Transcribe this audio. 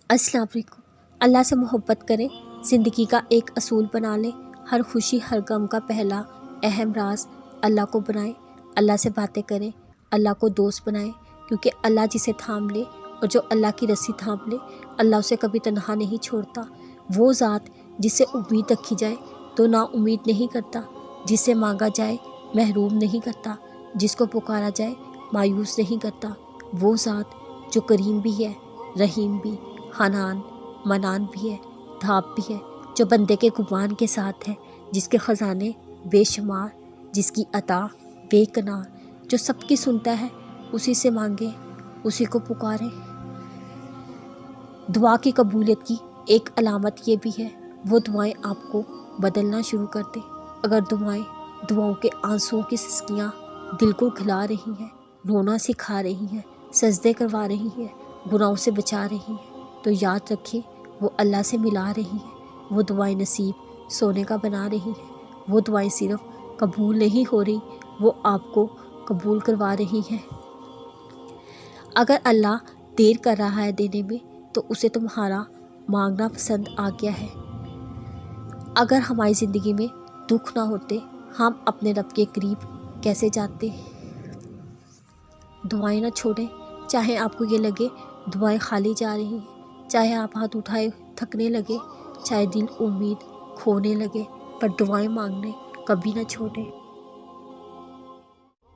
अस्सलाम वालेकुम। अल्लाह से मोहब्बत करें, ज़िंदगी का एक असूल बना लें। हर खुशी हर गम का पहला अहम राज अल्लाह को बनाएं। अल्लाह से बातें करें, अल्लाह को दोस्त बनाएं, क्योंकि अल्लाह जिसे थाम ले और जो अल्लाह की रस्सी थाम ले, अल्लाह उसे कभी तन्हा नहीं छोड़ता। वो ज़ात जिससे उम्मीद रखी जाए तो ना उम्मीद नहीं करता, जिससे मांगा जाए महरूम नहीं करता, जिसको पुकारा जाए मायूस नहीं करता। वो ज़ात जो करीम भी है, रहीम भी, हनान मनान भी है, धाप भी है, जो बंदे के गुमान के साथ है, जिसके ख़जाने बेशुमार, जिसकी अता बेकनार, जो सबकी सुनता है, उसी से मांगे, उसी को पुकारें। दुआ की कबूलियत की एक अलामत ये भी है, वो दुआएं आपको बदलना शुरू कर दें। अगर दुआओं के आंसुओं की सिसकियाँ दिल को खिला रही हैं, रोना सिखा रही हैं, सजदे करवा रही हैं, गुनाहों से बचा रही हैं, तो याद रखें वो अल्लाह से मिला रही हैं। वो दुआएं नसीब सोने का बना रही हैं। वो दुआएं सिर्फ कबूल नहीं हो रही, वो आपको कबूल करवा रही हैं। अगर अल्लाह देर कर रहा है देने में, तो उसे तुम्हारा मांगना पसंद आ गया है। अगर हमारी ज़िंदगी में दुख ना होते, हम अपने रब के करीब कैसे जाते। दुआएं ना छोड़ें, चाहे आपको ये लगे दुआएं खाली जा रही हैं, चाहे आप हाथ उठाए थकने लगे, चाहे दिल उम्मीद खोने लगे, पर दुआएं मांगने कभी ना छोड़ें।